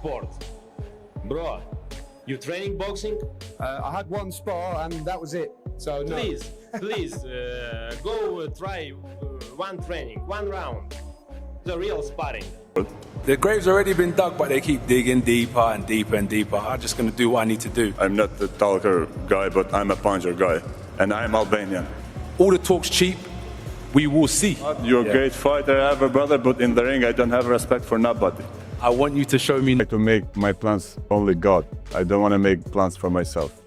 sport. Bro, you training boxing? I had one spar and that was it. So no. Please, go try one training, one round. The real sparring. The grave's already been dug, but they keep digging deeper and deeper and deeper. I'm just going to do what I need to do. I'm not the talker guy, but I'm a puncher guy, and I'm Albanian. All the talk's cheap. We will see. You're a great fighter ever, brother, but in the ring, I don't have respect for nobody. I want you to show me. I like to make my plans only God. I don't want to make plans for myself.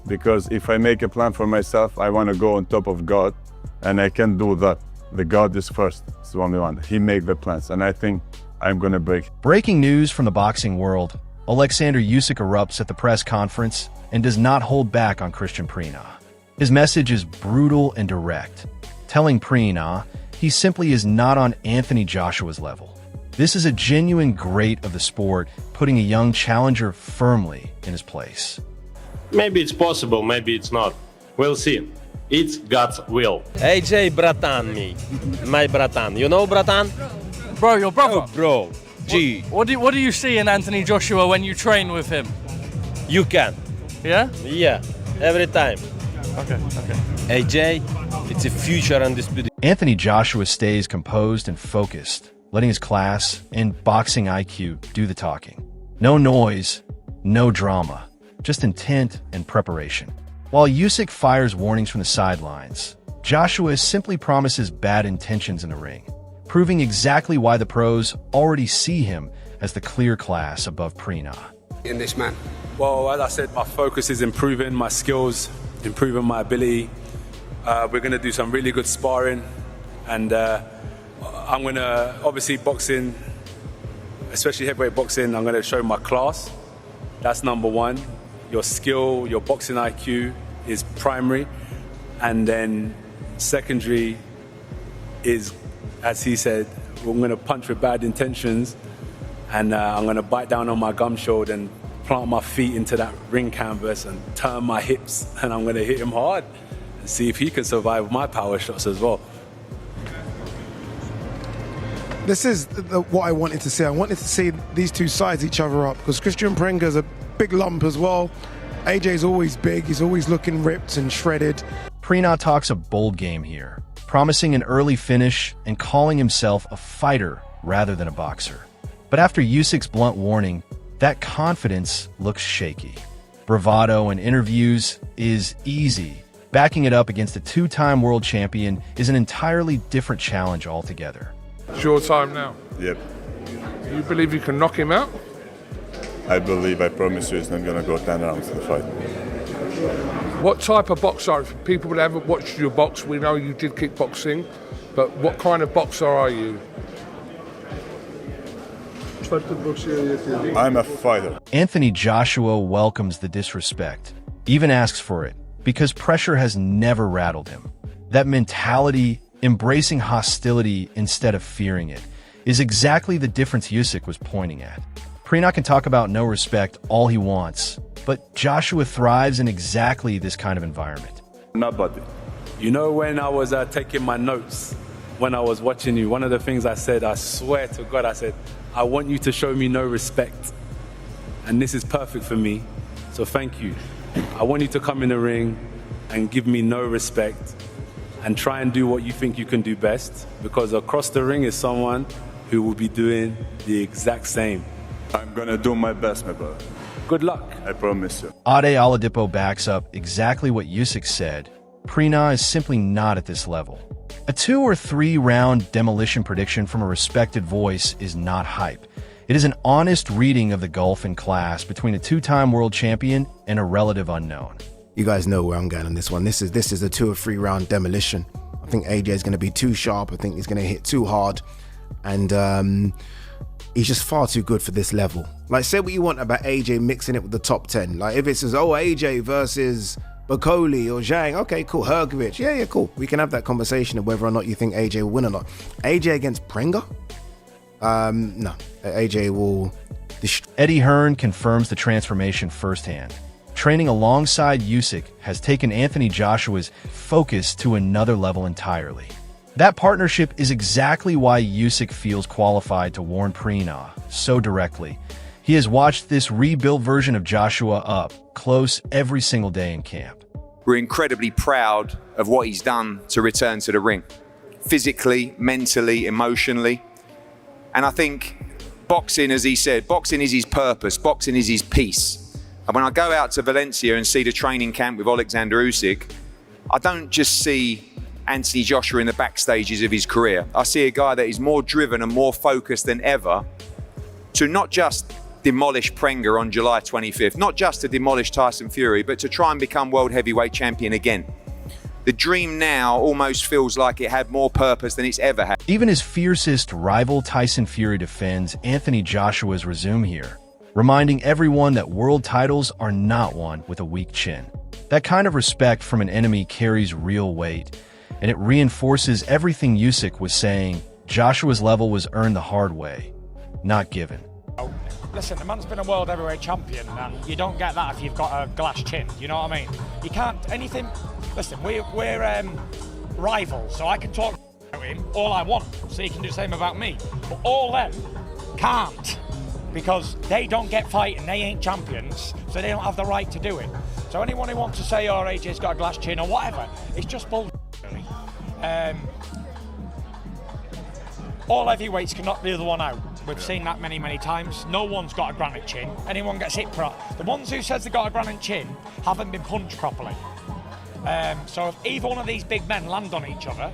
Because if I make a plan for myself, I want to go on top of God, and I can't do that. The God is first. It's the only one. He made the plans, and I think I'm going to break. Breaking news from the boxing world. Oleksandr Usyk erupts at the press conference and does not hold back on Kristian Prenga. His message is brutal and direct, telling Prenga he simply is not on Anthony Joshua's level. This is a genuine great of the sport, putting a young challenger firmly in his place. Maybe it's possible, maybe it's not. We'll see. It's God's will. AJ bratan my bratan. You know bratan? Bro, your brother? Oh, bro. G. What do you see in Anthony Joshua when you train with him? You can. Yeah? Yeah, every time. Okay. AJ, it's a future undisputed. Anthony Joshua stays composed and focused, letting his class and boxing IQ do the talking. No noise, no drama, just intent and preparation. While Usyk fires warnings from the sidelines, Joshua simply promises bad intentions in the ring, proving exactly why the pros already see him as the clear class above Prenga. In this man. Well, as I said, my focus is improving my skills, improving my ability. We're going to do some really good sparring, and I'm going to, obviously boxing, especially heavyweight boxing, I'm going to show my class. That's number one. Your skill, your boxing IQ is primary, and then secondary is, as he said, we're going to punch with bad intentions, and I'm going to bite down on my gum shield and plant my feet into that ring canvas and turn my hips, and I'm going to hit him hard and see if he can survive my power shots as well. This is what I wanted to see. I wanted to see these two size each other up, because Kristian Prenga's a big lump as well. AJ's always big. He's always looking ripped and shredded. Prenga talks a bold game here, promising an early finish and calling himself a fighter rather than a boxer. But after Usyk's blunt warning, that confidence looks shaky. Bravado in interviews is easy. Backing it up against a two-time world champion is an entirely different challenge altogether. It's your time now. Yep. You believe you can knock him out? I believe, I promise you, it's not going to go 10 rounds in the fight. What type of boxer? For people that haven't watched you box, we know you did kickboxing, but what kind of boxer are you? I'm a fighter. Anthony Joshua welcomes the disrespect, even asks for it, because pressure has never rattled him. That mentality, embracing hostility instead of fearing it, is exactly the difference Usyk was pointing at. Prenga can talk about no respect all he wants, but Joshua thrives in exactly this kind of environment. Nobody. You know, when I was taking my notes, when I was watching you, one of the things I said, I swear to God, I said, I want you to show me no respect. And this is perfect for me, so thank you. I want you to come in the ring and give me no respect and try and do what you think you can do best, because across the ring is someone who will be doing the exact same. I'm going to do my best, my brother. Good luck. I promise you. Ade Oladipo backs up exactly what Usyk said. Prenga is simply not at this level. A 2 or 3 round demolition prediction from a respected voice is not hype. It is an honest reading of the gulf in class between a two-time world champion and a relative unknown. You guys know where I'm going on this one. This is a 2 or 3 round demolition. I think AJ is going to be too sharp. I think he's going to hit too hard. And he's just far too good for this level. Like, say what you want about AJ mixing it with the top 10. Like, if it says, oh, AJ versus Bakoli or Zhang, okay, cool, Hergovich, yeah, cool. We can have that conversation of whether or not you think AJ will win or not. AJ against Prenga? No, AJ will... Eddie Hearn confirms the transformation firsthand. Training alongside Usyk has taken Anthony Joshua's focus to another level entirely. That partnership is exactly why Usyk feels qualified to warn Prenga so directly. He has watched this rebuilt version of Joshua up close every single day in camp. We're incredibly proud of what he's done to return to the ring, physically, mentally, emotionally. And I think boxing, as he said, boxing is his purpose, boxing is his peace. And when I go out to Valencia and see the training camp with Oleksandr Usyk, I don't just see Anthony Joshua in the backstages of his career. I see a guy that is more driven and more focused than ever to not just demolish Prenga on July 25th, not just to demolish Tyson Fury, but to try and become world heavyweight champion again. The dream now almost feels like it had more purpose than it's ever had. Even his fiercest rival Tyson Fury defends Anthony Joshua's resume here, reminding everyone that world titles are not won with a weak chin. That kind of respect from an enemy carries real weight, and it reinforces everything Usyk was saying. Joshua's level was earned the hard way, not given. Listen, the man's been a world heavyweight champion, and you don't get that if you've got a glass chin. You know what I mean? You can't anything. Listen, we're rivals, so I can talk about him all I want, so he can do the same about me. But all them can't, because they don't get fighting. They ain't champions, so they don't have the right to do it. So anyone who wants to say, "Oh, AJ's got a glass chin" or whatever, it's just bullshit. Really. All heavyweights can knock the other one out. We've seen that many, many times. No one's got a granite chin. Anyone gets hit for the ones who says they got a granite chin haven't been punched properly. So if either one of these big men land on each other,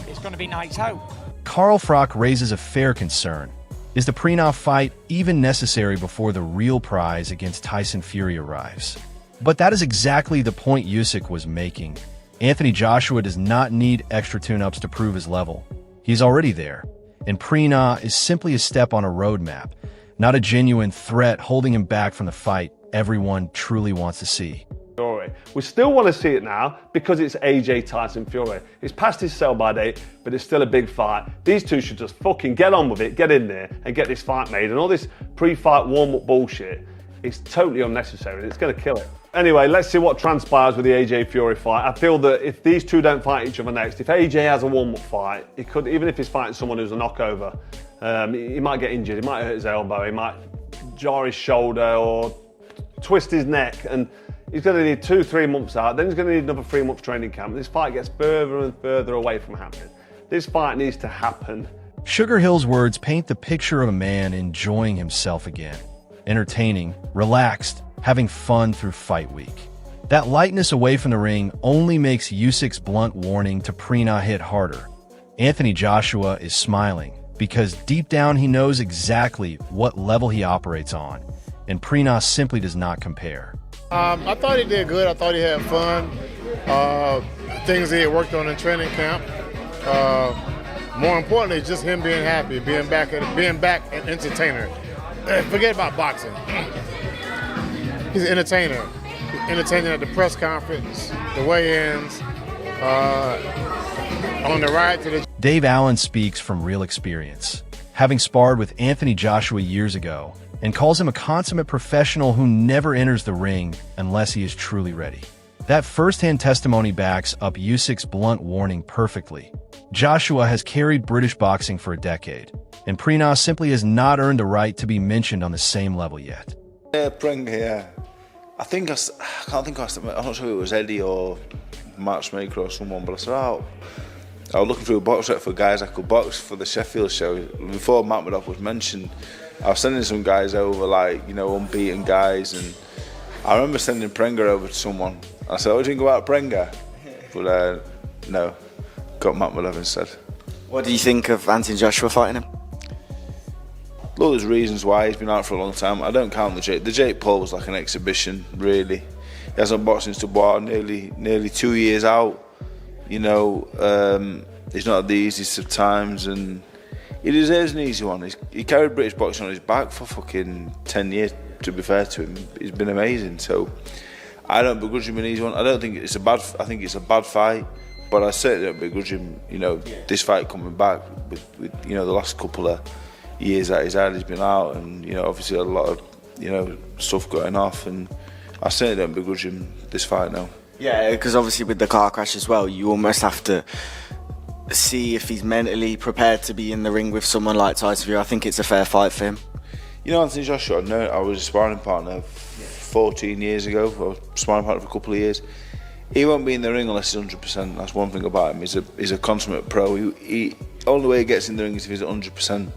it's going to be nights out. Carl Frock raises a fair concern. Is the Prenga fight even necessary before the real prize against Tyson Fury arrives? But that is exactly the point Usyk was making. Anthony Joshua does not need extra tune-ups to prove his level. He's already there. And Prenga is simply a step on a roadmap, not a genuine threat holding him back from the fight everyone truly wants to see. We still want to see it now because it's AJ Tyson Fury. It's past his sell-by date, but it's still a big fight. These two should just fucking get on with it, get in there and get this fight made. And all this pre-fight warm-up bullshit is totally unnecessary. It's going to kill it. Anyway, let's see what transpires with the AJ Fury fight. I feel that if these two don't fight each other next, if AJ has a warm-up fight, he could, even if he's fighting someone who's a knockover, he might get injured, he might hurt his elbow, he might jar his shoulder or twist his neck, and he's going to need 2-3 months out. Then he's going to need another 3 months training camp. This fight gets further and further away from happening. This fight needs to happen. Sugar Hill's words paint the picture of a man enjoying himself again, entertaining, relaxed, having fun through fight week. That lightness away from the ring only makes Usyk's blunt warning to Prenga hit harder. Anthony Joshua is smiling because deep down he knows exactly what level he operates on, and Prenga simply does not compare. I thought he did good. I thought he had fun. Things he had worked on in training camp. More importantly, just him being happy, being back an entertainer. Forget about boxing. He's an entertainer. He's entertaining at the press conference, the weigh-ins, on the ride to the... Dave Allen speaks from real experience, having sparred with Anthony Joshua years ago, and calls him a consummate professional who never enters the ring unless he is truly ready. That first-hand testimony backs up Usyk's blunt warning perfectly. Joshua has carried British boxing for a decade, and Prenga simply has not earned the right to be mentioned on the same level yet. Yeah, Prenga, yeah. I can't think I'm not sure if it was Eddie or Matchmaker or someone, but I said, I was looking through a box rec for guys I could box for the Sheffield show. Before Matt Murdoch was mentioned, I was sending some guys over, like, you know, unbeaten guys, and I remember sending Prenga over to someone. I said, "Oh, do you think about Prenga?" But no, got Matt Murdoch instead. What do you think of Anthony Joshua fighting him? Look, there's reasons why. He's been out for a long time. I don't count the Jake Paul was like an exhibition, really. He hasn't boxed since Dubois, nearly 2 years out. You know, he's not had the easiest of times, and he deserves an easy one. He carried British boxing on his back for fucking 10 years, to be fair to him. He's been amazing, so I don't begrudge him an easy one. I don't think it's a bad, I think it's a bad fight, but I certainly don't begrudge him, you know, this fight coming back with you know, the last couple of years that he's been out, and, you know, obviously a lot of, you know, stuff going off, and I certainly don't begrudge him this fight now. Yeah, because obviously with the car crash as well, you almost have to see if he's mentally prepared to be in the ring with someone like Tyson Fury. I think it's a fair fight for him. You know, Anthony Joshua, I was a sparring partner 14 years ago. I was sparring partner for a couple of years. He won't be in the ring unless he's 100%. That's one thing about him. He's a consummate pro. He only way he gets in the ring is if he's 100%.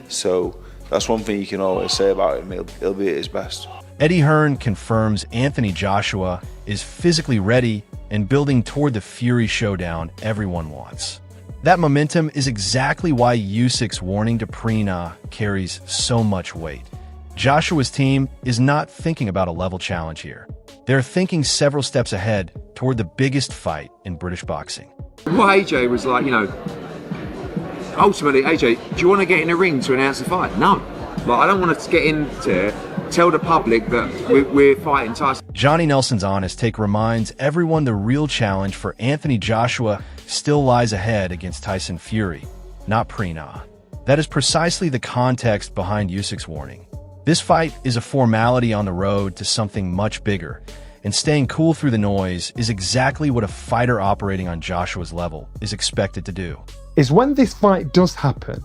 So that's one thing you can always say about him. He'll be at his best. Eddie Hearn confirms Anthony Joshua is physically ready and building toward the Fury showdown everyone wants. That momentum is exactly why Usyk's warning to Prenga carries so much weight. Joshua's team is not thinking about a level challenge here. They're thinking several steps ahead toward the biggest fight in British boxing. What AJ was like, you know, ultimately, AJ, do you want to get in a ring to announce the fight? No. Like, I don't want to get into tell the public that we're fighting Tyson. Johnny Nelson's honest take reminds everyone the real challenge for Anthony Joshua still lies ahead against Tyson Fury, not Prenga. That is precisely the context behind Usyk's warning. This fight is a formality on the road to something much bigger, and staying cool through the noise is exactly what a fighter operating on Joshua's level is expected to do. Is when this fight does happen,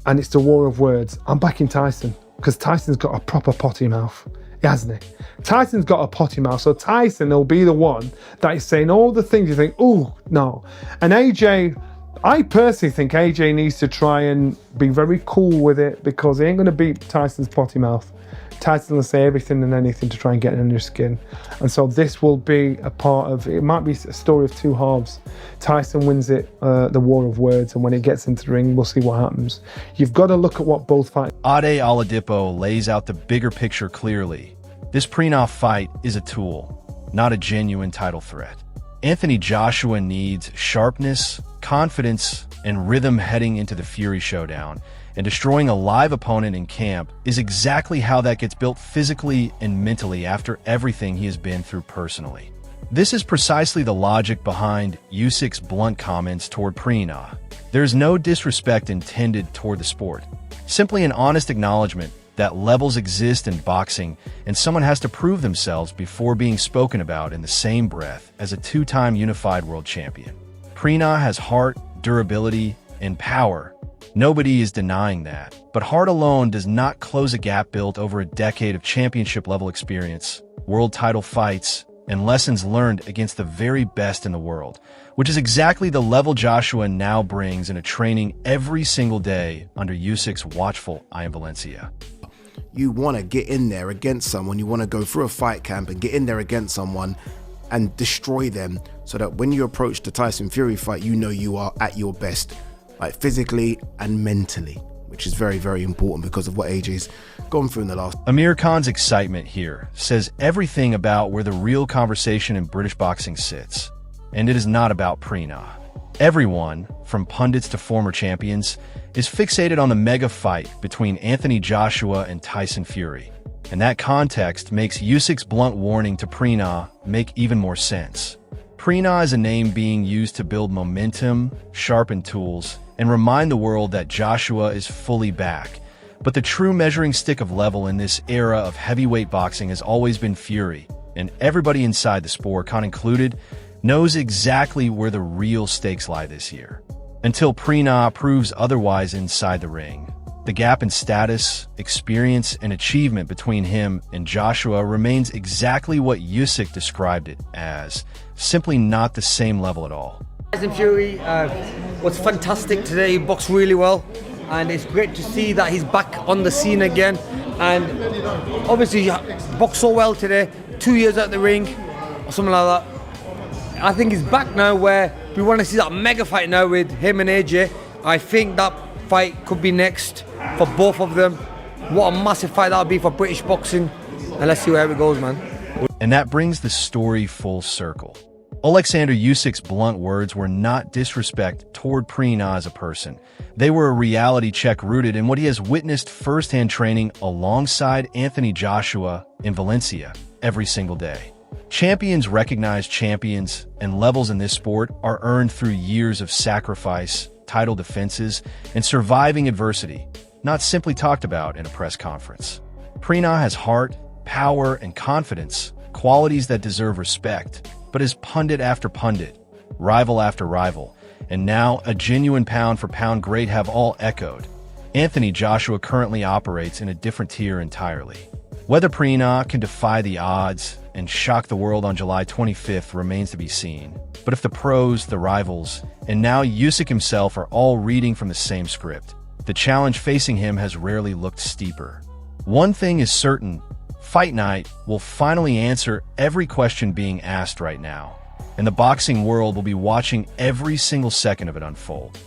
and it's the war of words, I'm backing Tyson, because Tyson's got a proper potty mouth, hasn't he? Tyson's got a potty mouth, so Tyson will be the one that is saying all the things you think, oh, no. And AJ, I personally think AJ needs to try and be very cool with it, because he ain't going to beat Tyson's potty mouth. Tyson will say everything and anything to try and get under your skin. And so this will be a part of, it might be a story of two halves. Tyson wins it, the war of words, and when it gets into the ring, we'll see what happens. You've got to look at what both fight. Ade Oladipo lays out the bigger picture clearly. This Prenga fight is a tool, not a genuine title threat. Anthony Joshua needs sharpness, confidence, and rhythm heading into the Fury showdown, and destroying a live opponent in camp is exactly how that gets built physically and mentally after everything he has been through personally. This is precisely the logic behind Usyk's blunt comments toward Prenga. There's no disrespect intended toward the sport, simply an honest acknowledgement that levels exist in boxing and someone has to prove themselves before being spoken about in the same breath as a two-time unified world champion. Prenga has heart, durability, and power. Nobody is denying that, but heart alone does not close a gap built over a decade of championship-level experience, world title fights, and lessons learned against the very best in the world, which is exactly the level Joshua now brings into training every single day under Usyk's watchful eye in Valencia. You want to get in there against someone, you want to go through a fight camp and get in there against someone and destroy them, so that when you approach the Tyson Fury fight, you know you are at your best, like physically and mentally, which is very, very important because of what AJ's gone through in the last. Amir Khan's excitement here says everything about where the real conversation in British boxing sits, and it is not about Prenga. Everyone, from pundits to former champions, is fixated on the mega fight between Anthony Joshua and Tyson Fury, and that context makes Usyk's blunt warning to Prenga make even more sense. Prenga is a name being used to build momentum, sharpen tools, and remind the world that Joshua is fully back. But the true measuring stick of level in this era of heavyweight boxing has always been Fury, and everybody inside the sport, Khan included, knows exactly where the real stakes lie this year. Until Prenga proves otherwise inside the ring, the gap in status, experience, and achievement between him and Joshua remains exactly what Usyk described it as, simply not the same level at all. Tyson Fury was fantastic today. He boxed really well, and it's great to see that he's back on the scene again. And obviously, he boxed so well today. 2 years at the ring, or something like that. I think he's back now, where we want to see that mega fight now with him and AJ. I think that fight could be next for both of them. What a massive fight that would be for British boxing, and let's see where it goes, man. And that brings the story full circle. Oleksandr Usyk's blunt words were not disrespect toward Prenga as a person. They were a reality check rooted in what he has witnessed firsthand training alongside Anthony Joshua in Valencia every single day. Champions recognize champions, and levels in this sport are earned through years of sacrifice, title defenses, and surviving adversity, not simply talked about in a press conference. Prenga has heart, power, and confidence, qualities that deserve respect, but as pundit after pundit, rival after rival, and now a genuine pound-for-pound great have all echoed, Anthony Joshua currently operates in a different tier entirely. Whether Prenga can defy the odds and shock the world on July 25th remains to be seen. But if the pros, the rivals, and now Usyk himself are all reading from the same script, the challenge facing him has rarely looked steeper. One thing is certain, Fight Night will finally answer every question being asked right now, and the boxing world will be watching every single second of it unfold.